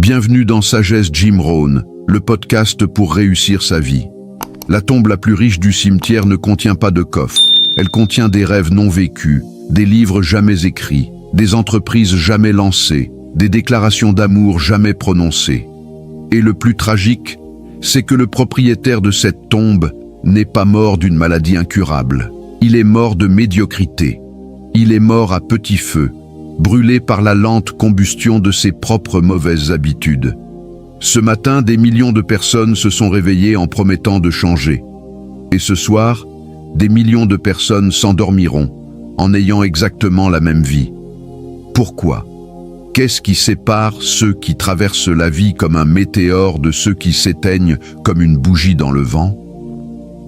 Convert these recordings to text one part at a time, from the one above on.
Bienvenue dans Sagesse Jim Rohn, le podcast pour réussir sa vie. La tombe la plus riche du cimetière ne contient pas de coffre. Elle contient des rêves non vécus, des livres jamais écrits, des entreprises jamais lancées, des déclarations d'amour jamais prononcées. Et le plus tragique, c'est que le propriétaire de cette tombe n'est pas mort d'une maladie incurable. Il est mort de médiocrité. Il est mort à petit feu, brûlé par la lente combustion de ses propres mauvaises habitudes. Ce matin, des millions de personnes se sont réveillées en promettant de changer. Et ce soir, des millions de personnes s'endormiront en ayant exactement la même vie. Pourquoi ? Qu'est-ce qui sépare ceux qui traversent la vie comme un météore de ceux qui s'éteignent comme une bougie dans le vent ?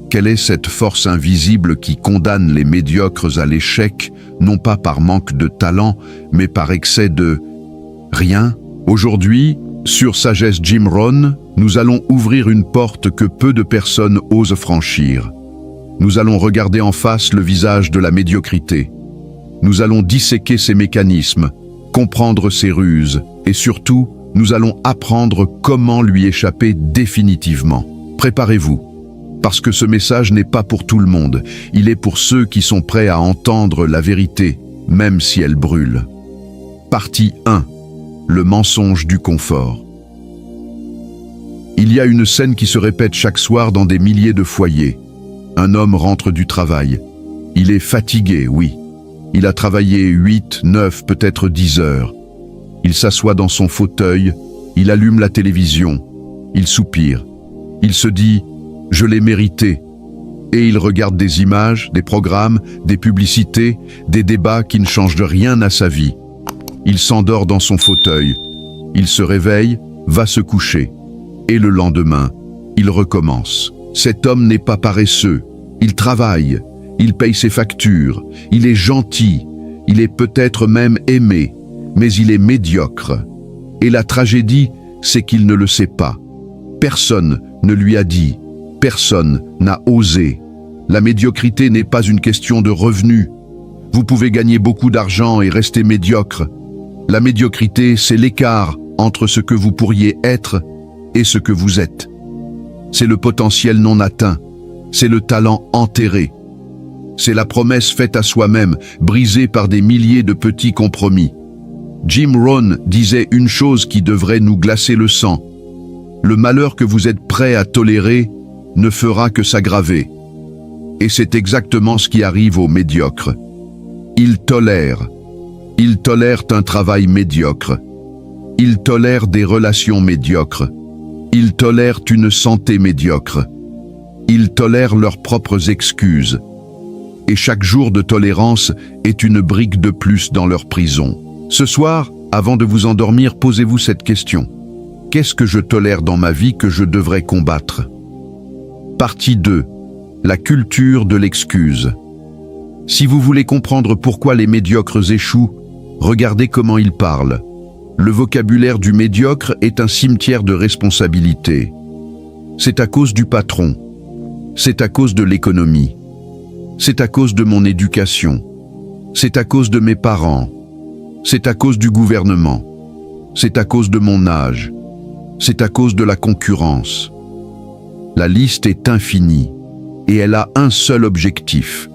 Quelle est cette force invisible qui condamne les médiocres à l'échec, non pas par manque de talent, mais par excès de rien ? Aujourd'hui, sur Sagesse Jim Rohn, nous allons ouvrir une porte que peu de personnes osent franchir. Nous allons regarder en face le visage de la médiocrité. Nous allons disséquer ses mécanismes, comprendre ses ruses, et surtout, nous allons apprendre comment lui échapper définitivement. Préparez-vous. Parce que ce message n'est pas pour tout le monde, il est pour ceux qui sont prêts à entendre la vérité, même si elle brûle. Partie 1. Le mensonge du confort. Il y a une scène qui se répète chaque soir dans des milliers de foyers. Un homme rentre du travail. Il est fatigué, oui. Il a travaillé 8, 9, peut-être 10 heures. Il s'assoit dans son fauteuil, il allume la télévision, il soupire. Il se dit « Je l'ai mérité ». Et il regarde des images, des programmes, des publicités, des débats qui ne changent rien à sa vie. Il s'endort dans son fauteuil. Il se réveille, va se coucher. Et le lendemain, il recommence. Cet homme n'est pas paresseux. Il travaille. Il paye ses factures. Il est gentil. Il est peut-être même aimé. Mais il est médiocre. Et la tragédie, c'est qu'il ne le sait pas. Personne ne lui a dit. Personne n'a osé. La médiocrité n'est pas une question de revenus. Vous pouvez gagner beaucoup d'argent et rester médiocre. La médiocrité, c'est l'écart entre ce que vous pourriez être et ce que vous êtes. C'est le potentiel non atteint. C'est le talent enterré. C'est la promesse faite à soi-même, brisée par des milliers de petits compromis. Jim Rohn disait une chose qui devrait nous glacer le sang. Le malheur que vous êtes prêt à tolérer ne fera que s'aggraver. Et c'est exactement ce qui arrive aux médiocres. Ils tolèrent. Ils tolèrent un travail médiocre. Ils tolèrent des relations médiocres. Ils tolèrent une santé médiocre. Ils tolèrent leurs propres excuses. Et chaque jour de tolérance est une brique de plus dans leur prison. Ce soir, avant de vous endormir, posez-vous cette question. Qu'est-ce que je tolère dans ma vie que je devrais combattre ? Partie 2. La culture de l'excuse. Si vous voulez comprendre pourquoi les médiocres échouent, regardez comment ils parlent. Le vocabulaire du médiocre est un cimetière de responsabilités. C'est à cause du patron. C'est à cause de l'économie. C'est à cause de mon éducation. C'est à cause de mes parents. C'est à cause du gouvernement. C'est à cause de mon âge. C'est à cause de la concurrence. La liste est infinie et elle a un seul objectif,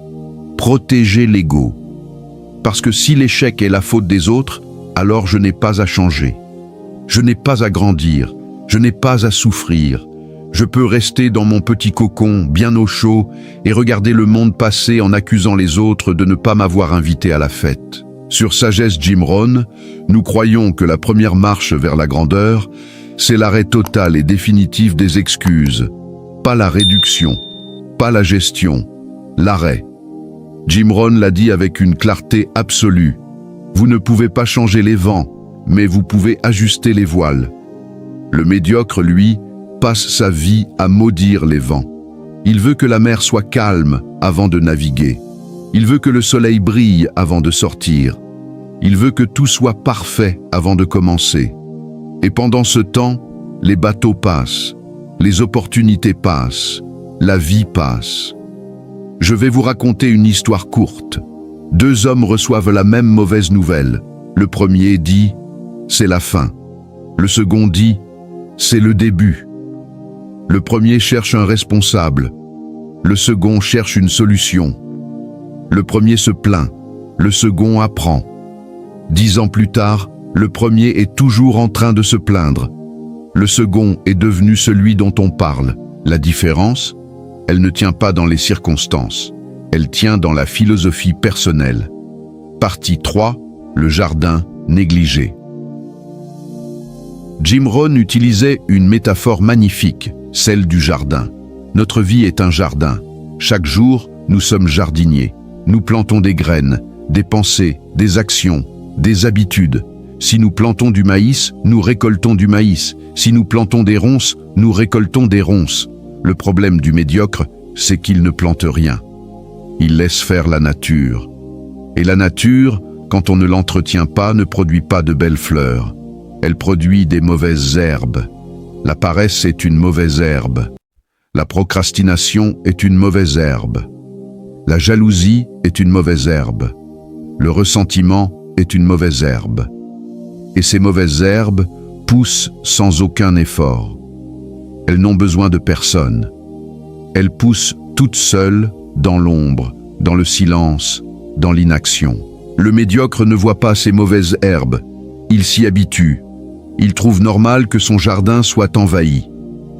protéger l'ego. Parce que si l'échec est la faute des autres, alors je n'ai pas à changer. Je n'ai pas à grandir, je n'ai pas à souffrir. Je peux rester dans mon petit cocon, bien au chaud, et regarder le monde passer en accusant les autres de ne pas m'avoir invité à la fête. Sur Sagesse Jim Rohn, nous croyons que la première marche vers la grandeur, c'est l'arrêt total et définitif des excuses. Pas la réduction, pas la gestion, l'arrêt. Jim Rohn l'a dit avec une clarté absolue. Vous ne pouvez pas changer les vents, mais vous pouvez ajuster les voiles. Le médiocre, lui, passe sa vie à maudire les vents. Il veut que la mer soit calme avant de naviguer. Il veut que le soleil brille avant de sortir. Il veut que tout soit parfait avant de commencer. Et pendant ce temps, les bateaux passent, les opportunités passent, la vie passe. Je vais vous raconter une histoire courte. 2 hommes reçoivent la même mauvaise nouvelle. Le premier dit « c'est la fin ». Le second dit « c'est le début ». Le premier cherche un responsable. Le second cherche une solution. Le premier se plaint. Le second apprend. 10 ans plus tard, le premier est toujours en train de se plaindre. Le second est devenu celui dont on parle. La différence, elle ne tient pas dans les circonstances. Elle tient dans la philosophie personnelle. Partie 3. Le jardin négligé. Jim Rohn utilisait une métaphore magnifique, celle du jardin. Notre vie est un jardin. Chaque jour, nous sommes jardiniers. Nous plantons des graines, des pensées, des actions, des habitudes. Si nous plantons du maïs, nous récoltons du maïs. Si nous plantons des ronces, nous récoltons des ronces. Le problème du médiocre, c'est qu'il ne plante rien. Il laisse faire la nature. Et la nature, quand on ne l'entretient pas, ne produit pas de belles fleurs. Elle produit des mauvaises herbes. La paresse est une mauvaise herbe. La procrastination est une mauvaise herbe. La jalousie est une mauvaise herbe. Le ressentiment est une mauvaise herbe. Et ces mauvaises herbes poussent sans aucun effort. Elles n'ont besoin de personne. Elles poussent toutes seules dans l'ombre, dans le silence, dans l'inaction. Le médiocre ne voit pas ces mauvaises herbes. Il s'y habitue. Il trouve normal que son jardin soit envahi.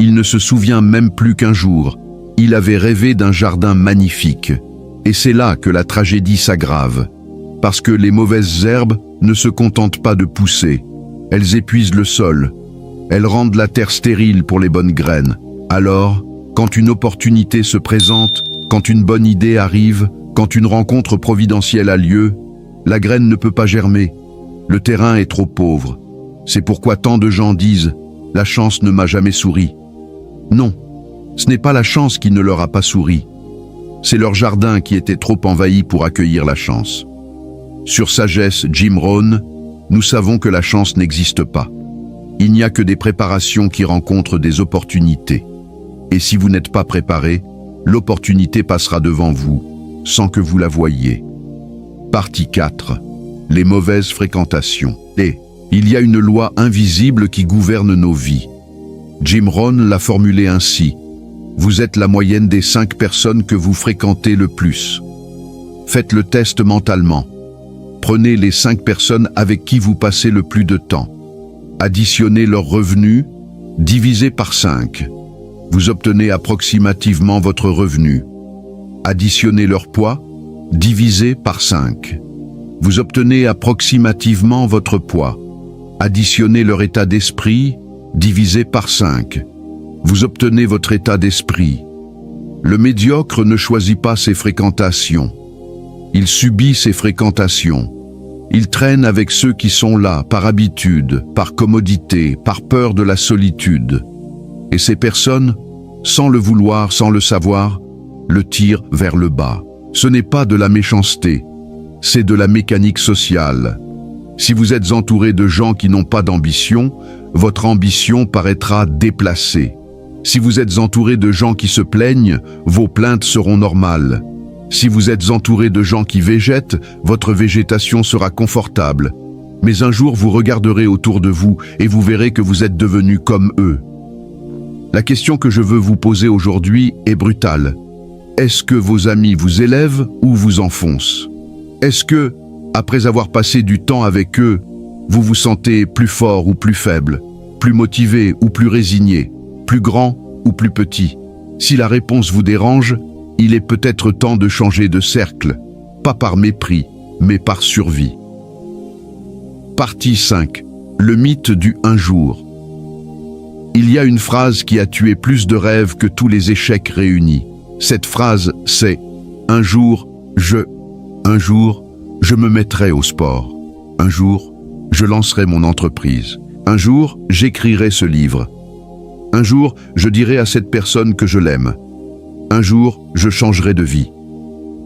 Il ne se souvient même plus qu'un jour, il avait rêvé d'un jardin magnifique. Et c'est là que la tragédie s'aggrave. Parce que les mauvaises herbes ne se contentent pas de pousser. Elles épuisent le sol. Elles rendent la terre stérile pour les bonnes graines. Alors, quand une opportunité se présente, quand une bonne idée arrive, quand une rencontre providentielle a lieu, la graine ne peut pas germer. Le terrain est trop pauvre. C'est pourquoi tant de gens disent « la chance ne m'a jamais souri ». Non, ce n'est pas la chance qui ne leur a pas souri. C'est leur jardin qui était trop envahi pour accueillir la chance. Sur Sagesse Jim Rohn, nous savons que la chance n'existe pas. Il n'y a que des préparations qui rencontrent des opportunités. Et si vous n'êtes pas préparé, l'opportunité passera devant vous, sans que vous la voyiez. Partie 4. Les mauvaises fréquentations. Il y a une loi invisible qui gouverne nos vies. Jim Rohn l'a formulé ainsi. Vous êtes la moyenne des 5 personnes que vous fréquentez le plus. Faites le test mentalement. Prenez les 5 personnes avec qui vous passez le plus de temps. Additionnez leurs revenus, divisez par 5. Vous obtenez approximativement votre revenu. Additionnez leur poids, divisé par 5. Vous obtenez approximativement votre poids. Additionnez leur état d'esprit, divisé par 5. Vous obtenez votre état d'esprit. Le médiocre ne choisit pas ses fréquentations. Il subit ses fréquentations. Il traîne avec ceux qui sont là par habitude, par commodité, par peur de la solitude. Et ces personnes, sans le vouloir, sans le savoir, le tirent vers le bas. Ce n'est pas de la méchanceté, c'est de la mécanique sociale. Si vous êtes entouré de gens qui n'ont pas d'ambition, votre ambition paraîtra déplacée. Si vous êtes entouré de gens qui se plaignent, vos plaintes seront normales. Si vous êtes entouré de gens qui végètent, votre végétation sera confortable. Mais un jour vous regarderez autour de vous et vous verrez que vous êtes devenus comme eux. La question que je veux vous poser aujourd'hui est brutale. Est-ce que vos amis vous élèvent ou vous enfoncent? Est-ce que, après avoir passé du temps avec eux, vous vous sentez plus fort ou plus faible, plus motivé ou plus résigné, plus grand ou plus petit? Si la réponse vous dérange, il est peut-être temps de changer de cercle, pas par mépris, mais par survie. Partie 5. Le mythe du un jour. Il y a une phrase qui a tué plus de rêves que tous les échecs réunis. Cette phrase, c'est « Un jour, je me mettrai au sport. Un jour, je lancerai mon entreprise. Un jour, j'écrirai ce livre. Un jour, je dirai à cette personne que je l'aime. Un jour, je changerai de vie.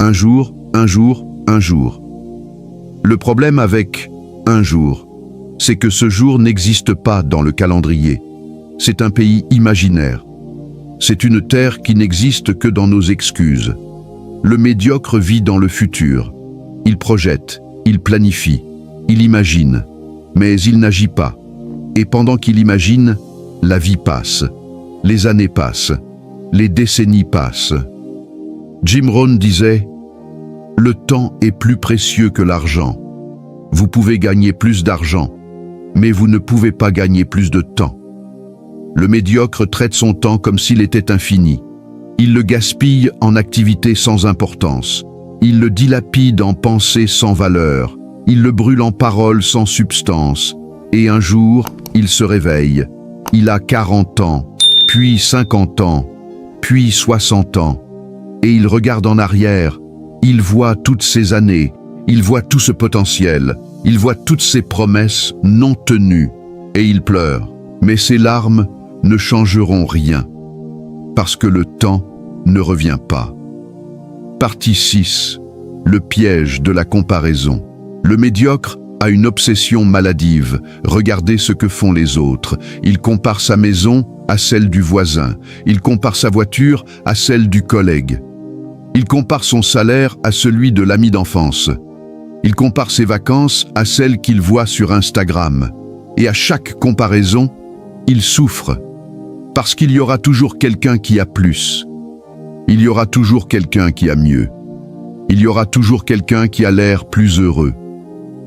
Un jour. Le problème avec « un jour », c'est que ce jour n'existe pas dans le calendrier. C'est un pays imaginaire. C'est une terre qui n'existe que dans nos excuses. Le médiocre vit dans le futur. Il projette, il planifie, il imagine, mais il n'agit pas. Et pendant qu'il imagine, la vie passe, les années passent, les décennies passent. Jim Rohn disait « Le temps est plus précieux que l'argent. Vous pouvez gagner plus d'argent, mais vous ne pouvez pas gagner plus de temps. » Le médiocre traite son temps comme s'il était infini. Il le gaspille en activités sans importance. Il le dilapide en pensées sans valeur. Il le brûle en paroles sans substance. Et un jour, il se réveille. Il a 40 ans, puis 50 ans, puis 60 ans. Et il regarde en arrière. Il voit toutes ces années. Il voit tout ce potentiel. Il voit toutes ces promesses non tenues. Et il pleure. Mais ses larmes ne changeront rien. Parce que le temps ne revient pas. Partie 6. Le piège de la comparaison. Le médiocre a une obsession maladive. Regardez ce que font les autres. Il compare sa maison à celle du voisin. Il compare sa voiture à celle du collègue. Il compare son salaire à celui de l'ami d'enfance. Il compare ses vacances à celles qu'il voit sur Instagram. Et à chaque comparaison, il souffre. Parce qu'il y aura toujours quelqu'un qui a plus. Il y aura toujours quelqu'un qui a mieux. Il y aura toujours quelqu'un qui a l'air plus heureux.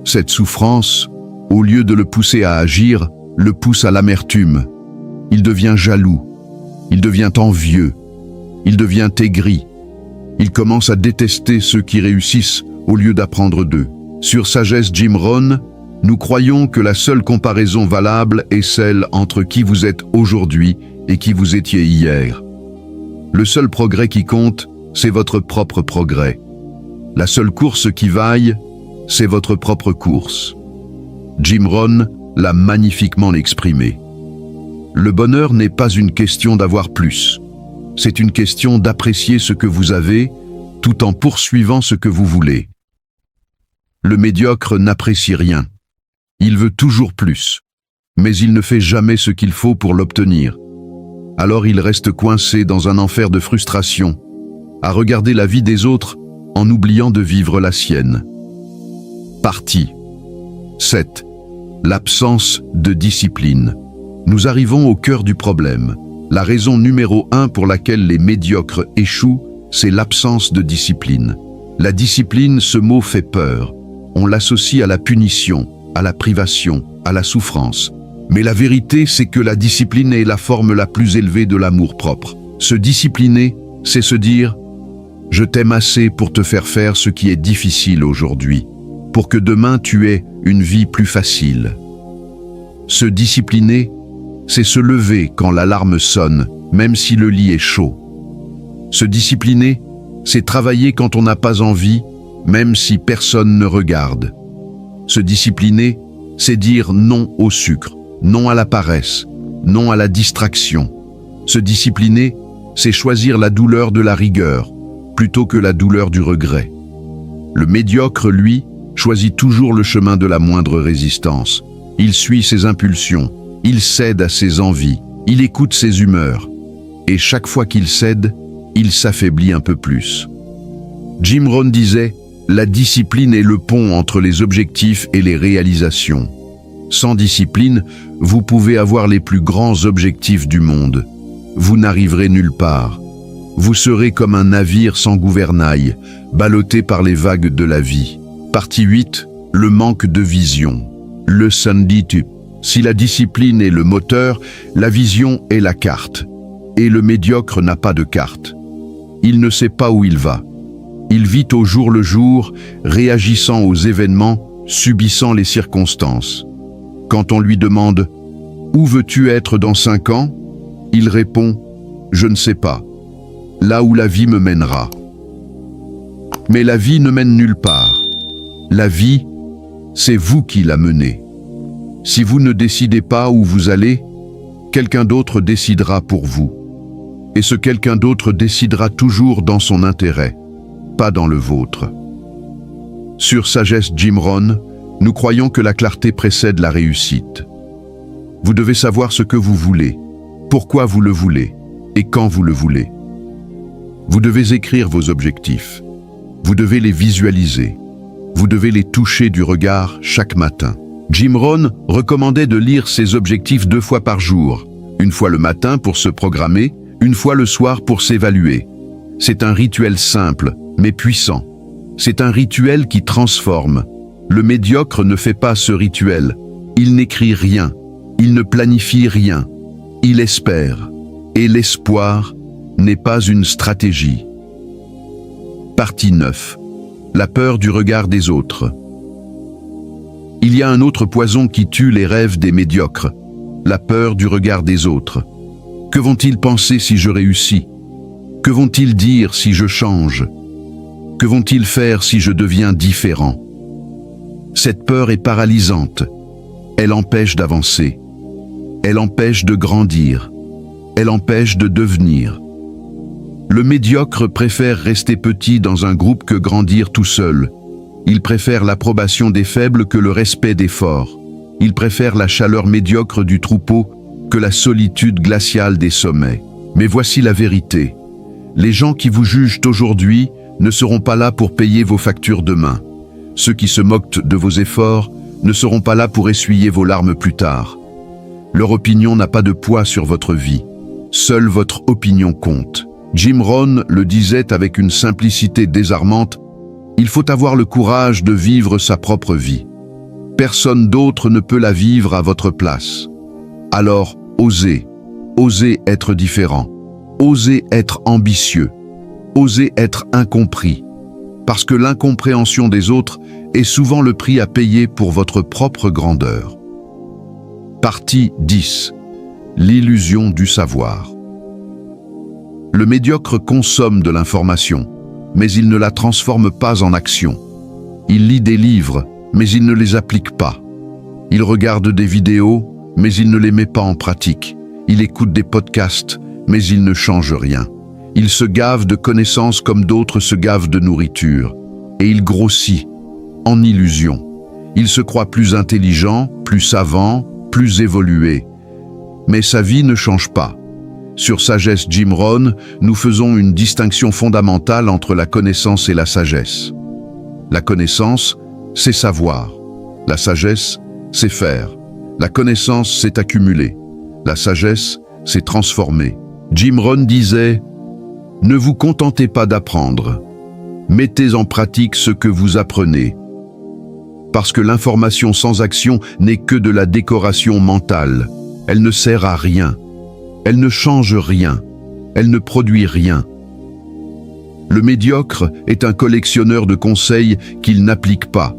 Cette souffrance, au lieu de le pousser à agir, le pousse à l'amertume. Il devient jaloux. Il devient envieux. Il devient aigri. Il commence à détester ceux qui réussissent au lieu d'apprendre d'eux. Sur Sagesse Jim Rohn, nous croyons que la seule comparaison valable est celle entre qui vous êtes aujourd'hui et qui vous étiez hier. Le seul progrès qui compte, c'est votre propre progrès. La seule course qui vaille, c'est votre propre course. Jim Rohn l'a magnifiquement exprimé. Le bonheur n'est pas une question d'avoir plus. C'est une question d'apprécier ce que vous avez, tout en poursuivant ce que vous voulez. Le médiocre n'apprécie rien. Il veut toujours plus, mais il ne fait jamais ce qu'il faut pour l'obtenir. Alors il reste coincé dans un enfer de frustration, à regarder la vie des autres en oubliant de vivre la sienne. Partie 7. L'absence de discipline. Nous arrivons au cœur du problème. La raison numéro 1 pour laquelle les médiocres échouent, c'est l'absence de discipline. La discipline, ce mot fait peur. On l'associe à la punition, à la privation, à la souffrance. Mais la vérité, c'est que la discipline est la forme la plus élevée de l'amour-propre. Se discipliner, c'est se dire « Je t'aime assez pour te faire faire ce qui est difficile aujourd'hui, pour que demain tu aies une vie plus facile. » Se discipliner, c'est se lever quand l'alarme sonne, même si le lit est chaud. Se discipliner, c'est travailler quand on n'a pas envie, même si personne ne regarde. Se discipliner, c'est dire non au sucre, non à la paresse, non à la distraction. Se discipliner, c'est choisir la douleur de la rigueur, plutôt que la douleur du regret. Le médiocre, lui, choisit toujours le chemin de la moindre résistance. Il suit ses impulsions, il cède à ses envies, il écoute ses humeurs. Et chaque fois qu'il cède, il s'affaiblit un peu plus. Jim Rohn disait « La discipline est le pont entre les objectifs et les réalisations. Sans discipline, vous pouvez avoir les plus grands objectifs du monde. Vous n'arriverez nulle part. Vous serez comme un navire sans gouvernail, ballotté par les vagues de la vie. » Partie 8. Le manque de vision. Le Sunditu. Si la discipline est le moteur, la vision est la carte. Et le médiocre n'a pas de carte. Il ne sait pas où il va. Il vit au jour le jour, réagissant aux événements, subissant les circonstances. Quand on lui demande « Où veux-tu être dans 5 ans ?» il répond « Je ne sais pas. Là où la vie me mènera. » Mais la vie ne mène nulle part. La vie, c'est vous qui la menez. Si vous ne décidez pas où vous allez, quelqu'un d'autre décidera pour vous. Et ce quelqu'un d'autre décidera toujours dans son intérêt, pas dans le vôtre. Sur Sagesse Jim Rohn, nous croyons que la clarté précède la réussite. Vous devez savoir ce que vous voulez, pourquoi vous le voulez et quand vous le voulez. Vous devez écrire vos objectifs. Vous devez les visualiser. Vous devez les toucher du regard chaque matin. Jim Rohn recommandait de lire ses objectifs 2 fois par jour, une fois le matin pour se programmer, une fois le soir pour s'évaluer. C'est un rituel simple, mais puissant. C'est un rituel qui transforme. Le médiocre ne fait pas ce rituel. Il n'écrit rien. Il ne planifie rien. Il espère. Et l'espoir n'est pas une stratégie. Partie 9. La peur du regard des autres. Il y a un autre poison qui tue les rêves des médiocres. La peur du regard des autres. Que vont-ils penser si je réussis? Que vont-ils dire si je change? Que vont-ils faire si je deviens différent? Cette peur est paralysante. Elle empêche d'avancer. Elle empêche de grandir. Elle empêche de devenir. Le médiocre préfère rester petit dans un groupe que grandir tout seul. Il préfère l'approbation des faibles que le respect des forts. Il préfère la chaleur médiocre du troupeau que la solitude glaciale des sommets. Mais voici la vérité. Les gens qui vous jugent aujourd'hui ne seront pas là pour payer vos factures demain. Ceux qui se moquent de vos efforts ne seront pas là pour essuyer vos larmes plus tard. Leur opinion n'a pas de poids sur votre vie. Seule votre opinion compte. Jim Rohn le disait avec une simplicité désarmante, il faut avoir le courage de vivre sa propre vie. Personne d'autre ne peut la vivre à votre place. Alors, osez. Osez être différent. Osez être ambitieux. Osez être incompris. Parce que l'incompréhension des autres est souvent le prix à payer pour votre propre grandeur. Partie 10. L'illusion du savoir. Le médiocre consomme de l'information, mais il ne la transforme pas en action. Il lit des livres, mais il ne les applique pas. Il regarde des vidéos, mais il ne les met pas en pratique. Il écoute des podcasts, mais il ne change rien. Il se gave de connaissances comme d'autres se gavent de nourriture. Et il grossit, en illusion. Il se croit plus intelligent, plus savant, plus évolué. Mais sa vie ne change pas. Sur Sagesse Jim Rohn, nous faisons une distinction fondamentale entre la connaissance et la sagesse. La connaissance, c'est savoir. La sagesse, c'est faire. La connaissance, c'est accumuler. La sagesse, c'est transformer. Jim Rohn disait « Ne vous contentez pas d'apprendre. Mettez en pratique ce que vous apprenez. Parce que l'information sans action n'est que de la décoration mentale. Elle ne sert à rien. Elle ne change rien. Elle ne produit rien. Le médiocre est un collectionneur de conseils qu'il n'applique pas.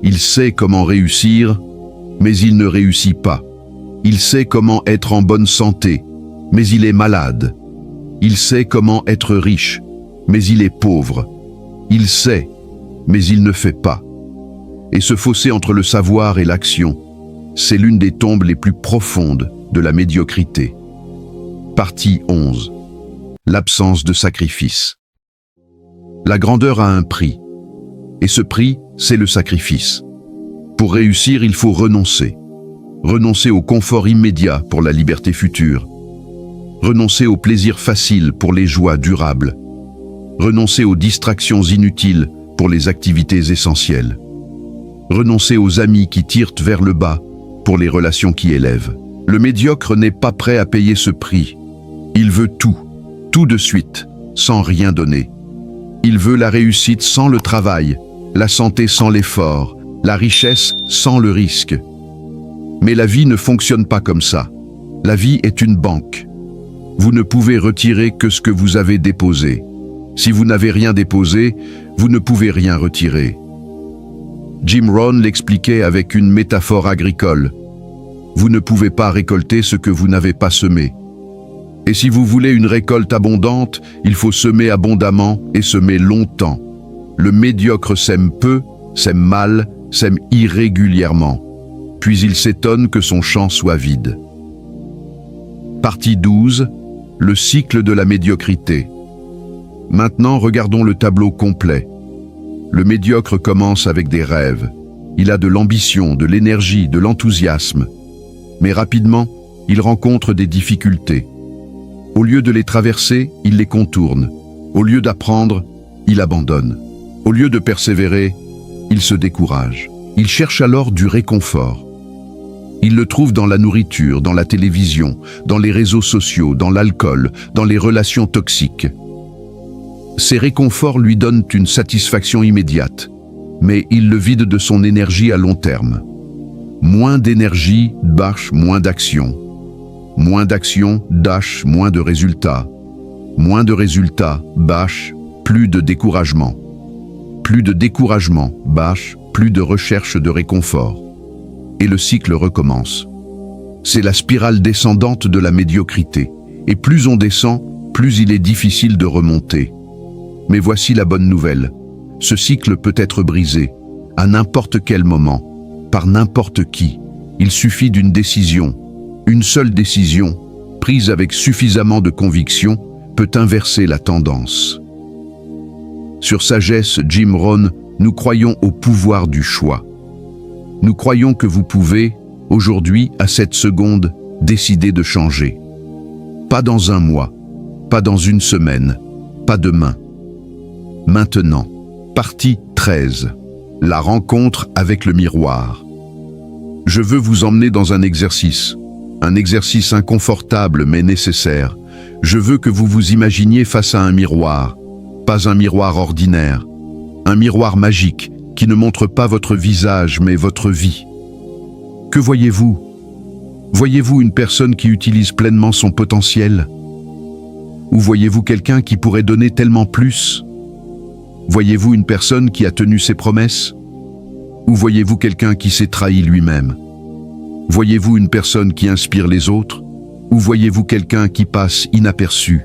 Il sait comment réussir, mais il ne réussit pas. Il sait comment être en bonne santé, mais il est malade. Il sait comment être riche, mais il est pauvre. Il sait, mais il ne fait pas. Et ce fossé entre le savoir et l'action, c'est l'une des tombes les plus profondes de la médiocrité. Partie 11. L'absence de sacrifice. La grandeur a un prix, et ce prix, c'est le sacrifice. Pour réussir, il faut renoncer. Renoncer au confort immédiat pour la liberté future. Renoncer au plaisir facile pour les joies durables. Renoncer aux distractions inutiles pour les activités essentielles. Renoncer aux amis qui tirent vers le bas pour les relations qui élèvent. Le médiocre n'est pas prêt à payer ce prix. Il veut tout de suite, sans rien donner. Il veut la réussite sans le travail, la santé sans l'effort, la richesse sans le risque. Mais la vie ne fonctionne pas comme ça. La vie est une banque. Vous ne pouvez retirer que ce que vous avez déposé. Si vous n'avez rien déposé, vous ne pouvez rien retirer. Jim Rohn l'expliquait avec une métaphore agricole. Vous ne pouvez pas récolter ce que vous n'avez pas semé. Et si vous voulez une récolte abondante, il faut semer abondamment et semer longtemps. Le médiocre sème peu, sème mal, sème irrégulièrement. Puis il s'étonne que son champ soit vide. Partie 12. Le cycle de la médiocrité. Maintenant, regardons le tableau complet. Le médiocre commence avec des rêves. Il a de l'ambition, de l'énergie, de l'enthousiasme. Mais rapidement, il rencontre des difficultés. Au lieu de les traverser, il les contourne. Au lieu d'apprendre, il abandonne. Au lieu de persévérer, il se décourage. Il cherche alors du réconfort. Il le trouve dans la nourriture, dans la télévision, dans les réseaux sociaux, dans l'alcool, dans les relations toxiques. Ces réconforts lui donnent une satisfaction immédiate, mais il le vide de son énergie à long terme. Moins d'énergie, moins d'action. Moins d'action, moins de résultats. Moins de résultats, plus de découragement. Plus de découragement, plus de recherche de réconfort. Et le cycle recommence. C'est la spirale descendante de la médiocrité. Et plus on descend, plus il est difficile de remonter. Mais voici la bonne nouvelle. Ce cycle peut être brisé, à n'importe quel moment, par n'importe qui. Il suffit d'une décision. Une seule décision, prise avec suffisamment de conviction, peut inverser la tendance. Sur Sagesse, Jim Rohn, nous croyons au pouvoir du choix. Nous croyons que vous pouvez, aujourd'hui, à cette seconde, décider de changer. Pas dans un mois, pas dans une semaine, pas demain. Maintenant, partie 13. La rencontre avec le miroir. Je veux vous emmener dans un exercice inconfortable mais nécessaire. Je veux que vous vous imaginiez face à un miroir, pas un miroir ordinaire, un miroir magique qui ne montre pas votre visage mais votre vie. Que voyez-vous? Voyez-vous une personne qui utilise pleinement son potentiel? Ou voyez-vous quelqu'un qui pourrait donner tellement plus? Voyez-vous une personne qui a tenu ses promesses? Ou voyez-vous quelqu'un qui s'est trahi lui-même? Voyez-vous une personne qui inspire les autres? Ou voyez-vous quelqu'un qui passe inaperçu?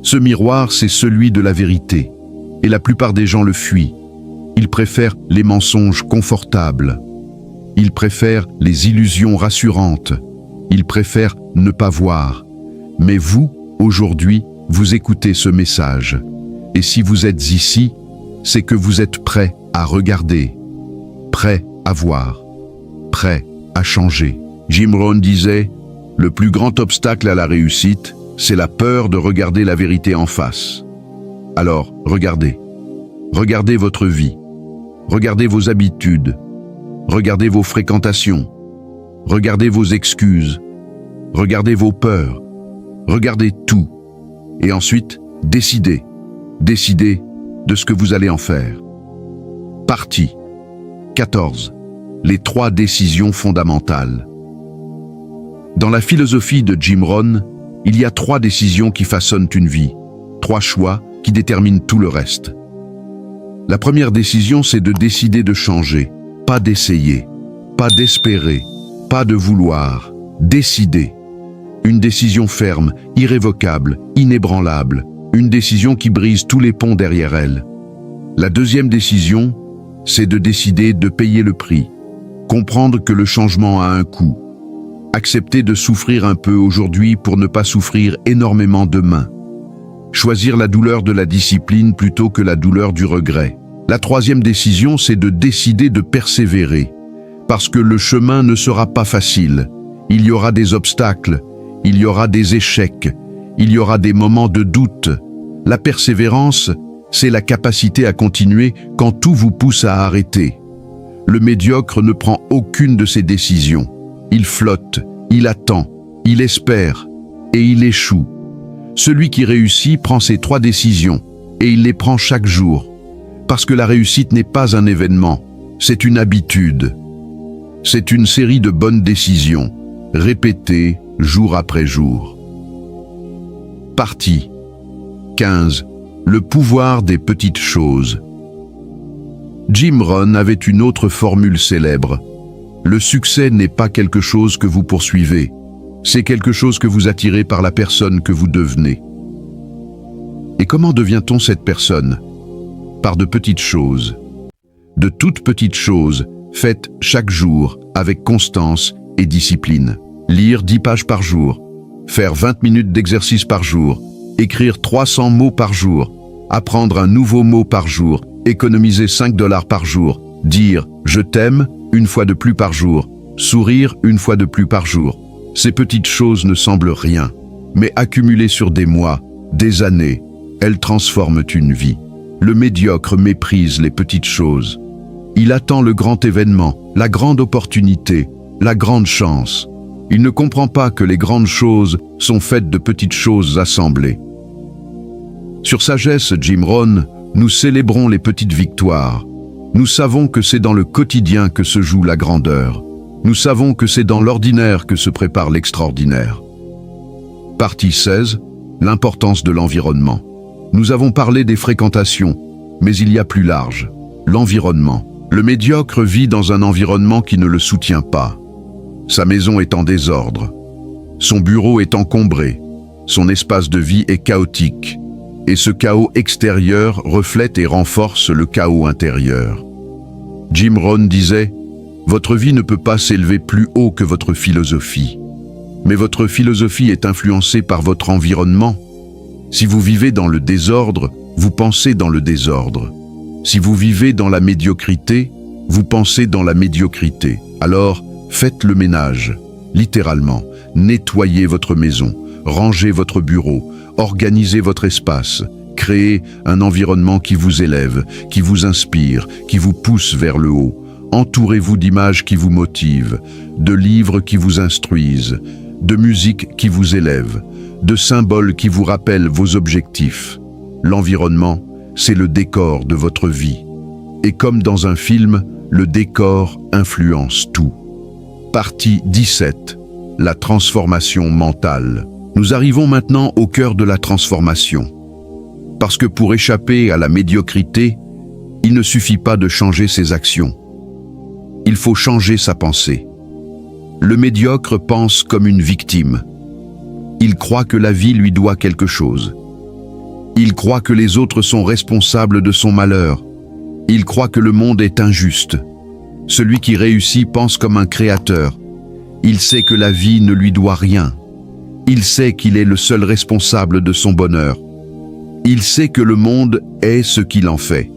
Ce miroir, c'est celui de la vérité. Et la plupart des gens le fuient. Ils préfèrent les mensonges confortables. Ils préfèrent les illusions rassurantes. Ils préfèrent ne pas voir. Mais vous, aujourd'hui, vous écoutez ce message. Et si vous êtes ici, c'est que vous êtes prêt à regarder, prêt à voir, prêt à changer. Jim Rohn disait, le plus grand obstacle à la réussite, c'est la peur de regarder la vérité en face. Alors, regardez. Regardez votre vie. Regardez vos habitudes. Regardez vos fréquentations. Regardez vos excuses. Regardez vos peurs. Regardez tout. Et ensuite, décidez. Décidez de ce que vous allez en faire. Partie 14. Les 3 décisions fondamentales. Dans la philosophie de Jim Rohn, il y a 3 décisions qui façonnent une vie, 3 choix qui déterminent tout le reste. La première décision, c'est de décider de changer, pas d'essayer, pas d'espérer, pas de vouloir, décider. Une décision ferme, irrévocable, inébranlable, une décision qui brise tous les ponts derrière elle. La deuxième décision, c'est de décider de payer le prix, comprendre que le changement a un coût, accepter de souffrir un peu aujourd'hui pour ne pas souffrir énormément demain, choisir la douleur de la discipline plutôt que la douleur du regret. La troisième décision, c'est de décider de persévérer, parce que le chemin ne sera pas facile. Il y aura des obstacles, il y aura des échecs, il y aura des moments de doute. La persévérance, c'est la capacité à continuer quand tout vous pousse à arrêter. Le médiocre ne prend aucune de ces décisions. Il flotte, il attend, il espère et il échoue. Celui qui réussit prend ces 3 décisions et il les prend chaque jour. Parce que la réussite n'est pas un événement, c'est une habitude. C'est une série de bonnes décisions, répétées jour après jour. Partie 15. Le pouvoir des petites choses. Jim Rohn avait une autre formule célèbre. Le succès n'est pas quelque chose que vous poursuivez, c'est quelque chose que vous attirez par la personne que vous devenez. Et comment devient-on cette personne? Par de petites choses. De toutes petites choses, faites chaque jour avec constance et discipline. Lire 10 pages par jour, faire 20 minutes d'exercice par jour, écrire 300 mots par jour, apprendre un nouveau mot par jour, économiser $5 par jour, dire « je t'aime » une fois de plus par jour, sourire une fois de plus par jour. Ces petites choses ne semblent rien, mais accumulées sur des mois, des années, elles transforment une vie. Le médiocre méprise les petites choses. Il attend le grand événement, la grande opportunité, la grande chance. Il ne comprend pas que les grandes choses sont faites de petites choses assemblées. Sur Sagesse, Jim Rohn, nous célébrons les petites victoires. Nous savons que c'est dans le quotidien que se joue la grandeur. Nous savons que c'est dans l'ordinaire que se prépare l'extraordinaire. Partie 16. L'importance de l'environnement. Nous avons parlé des fréquentations, mais il y a plus large. L'environnement. Le médiocre vit dans un environnement qui ne le soutient pas. Sa maison est en désordre. Son bureau est encombré. Son espace de vie est chaotique. Et ce chaos extérieur reflète et renforce le chaos intérieur. Jim Rohn disait « Votre vie ne peut pas s'élever plus haut que votre philosophie. Mais votre philosophie est influencée par votre environnement. Si vous vivez dans le désordre, vous pensez dans le désordre. Si vous vivez dans la médiocrité, vous pensez dans la médiocrité. Alors, faites le ménage, littéralement. Nettoyez votre maison, rangez votre bureau, organisez votre espace. Créez un environnement qui vous élève, qui vous inspire, qui vous pousse vers le haut. Entourez-vous d'images qui vous motivent, de livres qui vous instruisent, de musique qui vous élève, de symboles qui vous rappellent vos objectifs. L'environnement, c'est le décor de votre vie. Et comme dans un film, le décor influence tout. Partie 17. La transformation mentale. Nous arrivons maintenant au cœur de la transformation. Parce que pour échapper à la médiocrité, il ne suffit pas de changer ses actions. Il faut changer sa pensée. Le médiocre pense comme une victime. Il croit que la vie lui doit quelque chose. Il croit que les autres sont responsables de son malheur. Il croit que le monde est injuste. Celui qui réussit pense comme un créateur. Il sait que la vie ne lui doit rien. Il sait qu'il est le seul responsable de son bonheur. Il sait que le monde est ce qu'il en fait.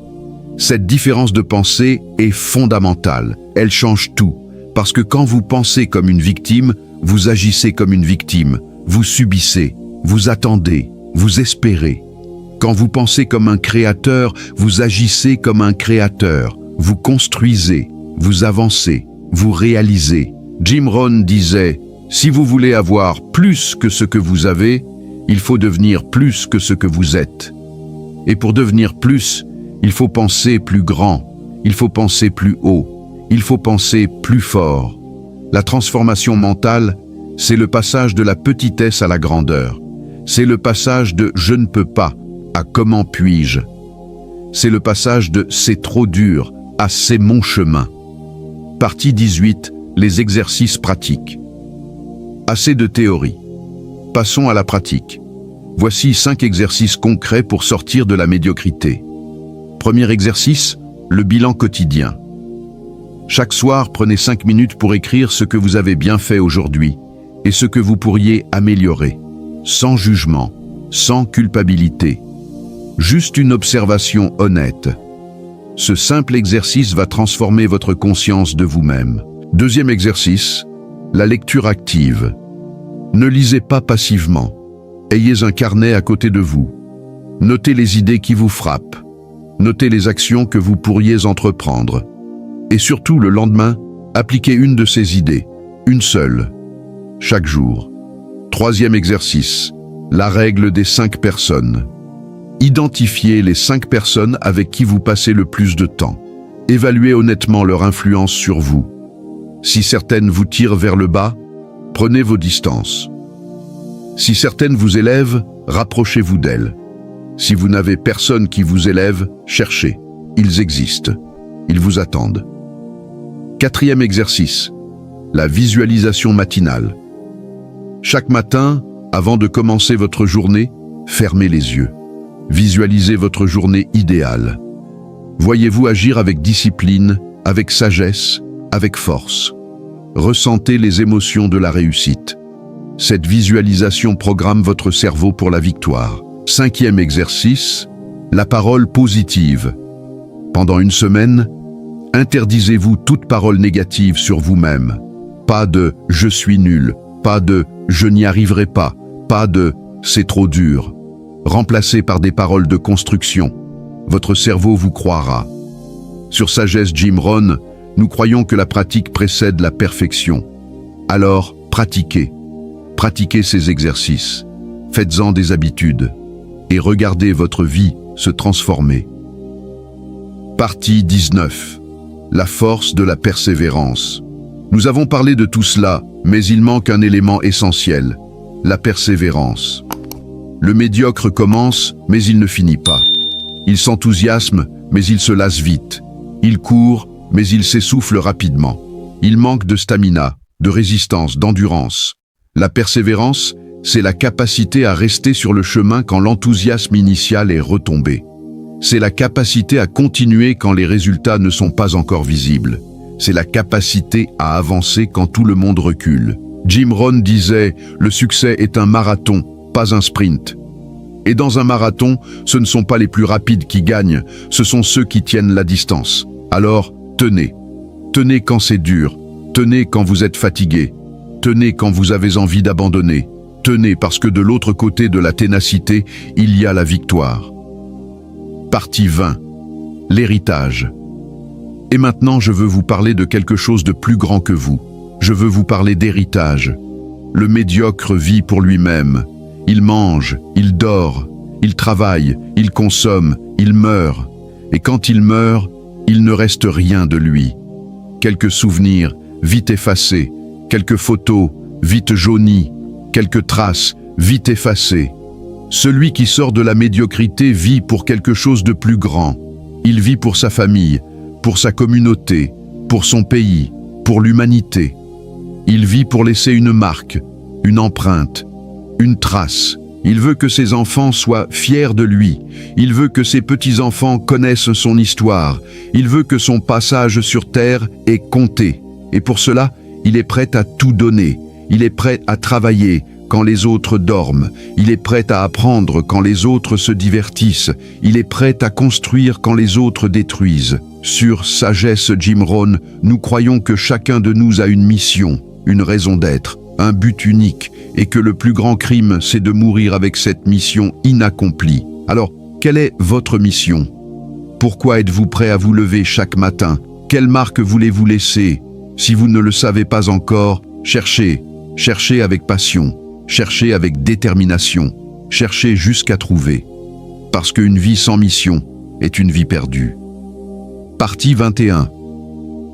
Cette différence de pensée est fondamentale. Elle change tout. Parce que quand vous pensez comme une victime, vous agissez comme une victime. Vous subissez, vous attendez, vous espérez. Quand vous pensez comme un créateur, vous agissez comme un créateur. Vous construisez, vous avancez, vous réalisez. Jim Rohn disait « Si vous voulez avoir plus que ce que vous avez, il faut devenir plus que ce que vous êtes. Et pour devenir plus, il faut penser plus grand, il faut penser plus haut, il faut penser plus fort. La transformation mentale, c'est le passage de la petitesse à la grandeur. C'est le passage de « je ne peux pas » à « comment puis-je ». C'est le passage de « c'est trop dur » à « c'est mon chemin ». Partie 18. Les exercices pratiques. Assez de théorie. Passons à la pratique. Voici 5 exercices concrets pour sortir de la médiocrité. Premier exercice, le bilan quotidien. Chaque soir, prenez 5 minutes pour écrire ce que vous avez bien fait aujourd'hui et ce que vous pourriez améliorer, sans jugement, sans culpabilité. Juste une observation honnête. Ce simple exercice va transformer votre conscience de vous-même. Deuxième exercice, la lecture active. Ne lisez pas passivement. Ayez un carnet à côté de vous. Notez les idées qui vous frappent. Notez les actions que vous pourriez entreprendre. Et surtout, le lendemain, appliquez une de ces idées, une seule, chaque jour. Troisième exercice, la règle des 5 personnes. Identifiez les 5 personnes avec qui vous passez le plus de temps. Évaluez honnêtement leur influence sur vous. Si certaines vous tirent vers le bas, prenez vos distances. Si certaines vous élèvent, rapprochez-vous d'elles. Si vous n'avez personne qui vous élève, cherchez. Ils existent. Ils vous attendent. Quatrième exercice, la visualisation matinale. Chaque matin, avant de commencer votre journée, fermez les yeux. Visualisez votre journée idéale. Voyez-vous agir avec discipline, avec sagesse, avec force. Ressentez les émotions de la réussite. Cette visualisation programme votre cerveau pour la victoire. Cinquième exercice, la parole positive. Pendant une semaine, interdisez-vous toute parole négative sur vous-même. Pas de « je suis nul », pas de « je n'y arriverai pas », pas de « c'est trop dur ». Remplacez par des paroles de construction. Votre cerveau vous croira. Sur Sagesse Jim Rohn, nous croyons que la pratique précède la perfection. Alors, pratiquez. Pratiquez ces exercices. Faites-en des habitudes. Et regardez votre vie se transformer. Partie 19. La force de la persévérance. Nous avons parlé de tout cela, mais il manque un élément essentiel, la persévérance. Le médiocre commence, mais il ne finit pas. Il s'enthousiasme, mais il se lasse vite. Il court, mais il s'essouffle rapidement. Il manque de stamina, de résistance, d'endurance. La persévérance, c'est la capacité à rester sur le chemin quand l'enthousiasme initial est retombé. C'est la capacité à continuer quand les résultats ne sont pas encore visibles. C'est la capacité à avancer quand tout le monde recule. Jim Rohn disait « Le succès est un marathon, pas un sprint ». Et dans un marathon, ce ne sont pas les plus rapides qui gagnent, ce sont ceux qui tiennent la distance. Alors, tenez. Tenez quand c'est dur. Tenez quand vous êtes fatigué. Tenez quand vous avez envie d'abandonner. Tenez parce que de l'autre côté de la ténacité, il y a la victoire. Partie 20. L'héritage. Et maintenant, je veux vous parler de quelque chose de plus grand que vous. Je veux vous parler d'héritage. Le médiocre vit pour lui-même. Il mange, il dort, il travaille, il consomme, il meurt. Et quand il meurt, il ne reste rien de lui. Quelques souvenirs, vite effacés. Quelques photos, vite jaunies. Quelques traces, vite effacées. Celui qui sort de la médiocrité vit pour quelque chose de plus grand. Il vit pour sa famille, pour sa communauté, pour son pays, pour l'humanité. Il vit pour laisser une marque, une empreinte, une trace. Il veut que ses enfants soient fiers de lui. Il veut que ses petits-enfants connaissent son histoire. Il veut que son passage sur terre ait compté. Et pour cela, il est prêt à tout donner. Il est prêt à travailler quand les autres dorment. Il est prêt à apprendre quand les autres se divertissent. Il est prêt à construire quand les autres détruisent. Sur Sagesse Jim Rohn, nous croyons que chacun de nous a une mission, une raison d'être, un but unique, et que le plus grand crime, c'est de mourir avec cette mission inaccomplie. Alors, quelle est votre mission? Pourquoi êtes-vous prêt à vous lever chaque matin? Quelle marque voulez-vous laisser? Si vous ne le savez pas encore, cherchez. Cherchez avec passion. Cherchez avec détermination. Cherchez jusqu'à trouver. Parce qu'une vie sans mission est une vie perdue. Partie 21.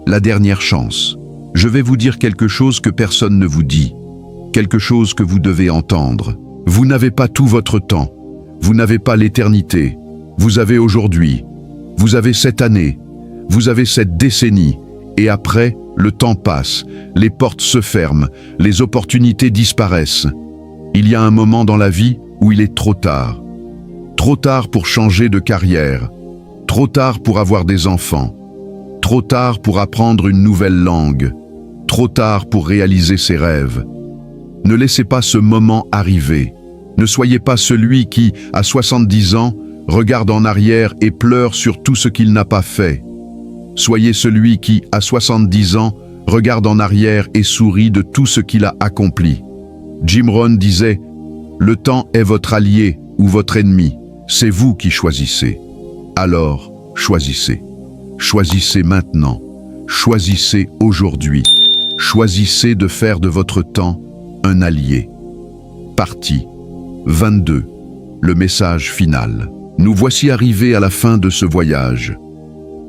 La dernière chance. Je vais vous dire quelque chose que personne ne vous dit. Quelque chose que vous devez entendre. Vous n'avez pas tout votre temps. Vous n'avez pas l'éternité. Vous avez aujourd'hui. Vous avez cette année. Vous avez cette décennie. Et après, le temps passe. Les portes se ferment. Les opportunités disparaissent. Il y a un moment dans la vie où il est trop tard. Trop tard pour changer de carrière. Trop tard pour avoir des enfants. Trop tard pour apprendre une nouvelle langue. Trop tard pour réaliser ses rêves. Ne laissez pas ce moment arriver. Ne soyez pas celui qui, à 70 ans, regarde en arrière et pleure sur tout ce qu'il n'a pas fait. Soyez celui qui, à 70 ans, regarde en arrière et sourit de tout ce qu'il a accompli. Jim Rohn disait « Le temps est votre allié ou votre ennemi. C'est vous qui choisissez. Alors, choisissez. Choisissez maintenant. Choisissez aujourd'hui. Choisissez de faire de votre temps un allié. » Partie 22. Le message final. Nous voici arrivés à la fin de ce voyage.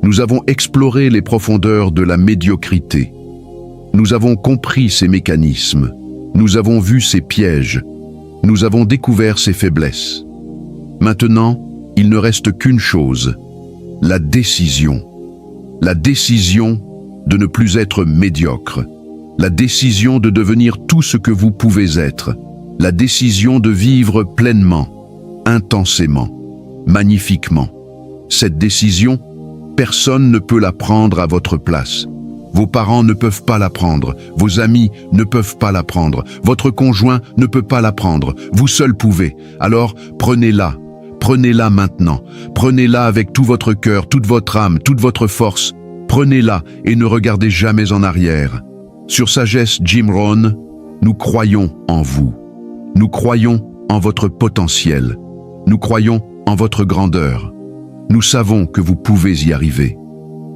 Nous avons exploré les profondeurs de la médiocrité. Nous avons compris ses mécanismes. Nous avons vu ses pièges. Nous avons découvert ses faiblesses. Maintenant, il ne reste qu'une chose, la décision. La décision de ne plus être médiocre. La décision de devenir tout ce que vous pouvez être. La décision de vivre pleinement, intensément, magnifiquement. Cette décision, personne ne peut la prendre à votre place. Vos parents ne peuvent pas la prendre, vos amis ne peuvent pas la prendre, votre conjoint ne peut pas la prendre, vous seul pouvez. Alors prenez-la, prenez-la maintenant, prenez-la avec tout votre cœur, toute votre âme, toute votre force. Prenez-la et ne regardez jamais en arrière. Sur Sagesse Jim Rohn, nous croyons en vous. Nous croyons en votre potentiel. Nous croyons en votre grandeur. Nous savons que vous pouvez y arriver.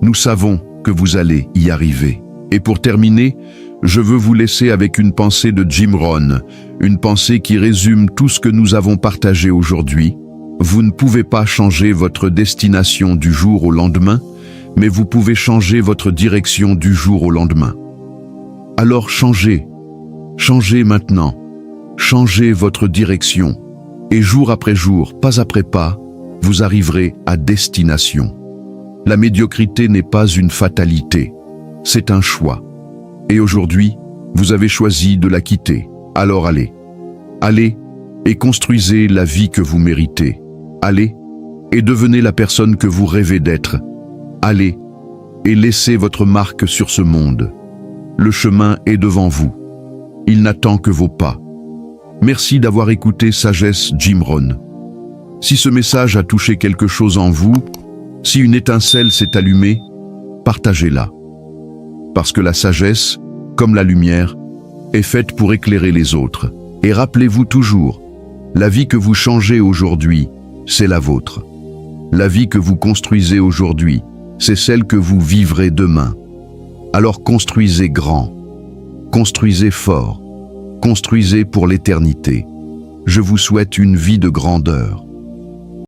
Nous savons que vous allez y arriver. Et pour terminer, je veux vous laisser avec une pensée de Jim Rohn, une pensée qui résume tout ce que nous avons partagé aujourd'hui. Vous ne pouvez pas changer votre destination du jour au lendemain, mais vous pouvez changer votre direction du jour au lendemain. Alors changez maintenant, changez votre direction, et jour après jour, pas après pas, vous arriverez à destination. La médiocrité n'est pas une fatalité, c'est un choix. Et aujourd'hui, vous avez choisi de la quitter. Alors allez et construisez la vie que vous méritez. Allez et devenez la personne que vous rêvez d'être. Allez et laissez votre marque sur ce monde. Le chemin est devant vous. Il n'attend que vos pas. Merci d'avoir écouté Sagesse Jim Rohn. Si ce message a touché quelque chose en vous, si une étincelle s'est allumée, partagez-la. Parce que la sagesse, comme la lumière, est faite pour éclairer les autres. Et rappelez-vous toujours, la vie que vous changez aujourd'hui, c'est la vôtre. La vie que vous construisez aujourd'hui, c'est celle que vous vivrez demain. Alors construisez grand, construisez fort, construisez pour l'éternité. Je vous souhaite une vie de grandeur.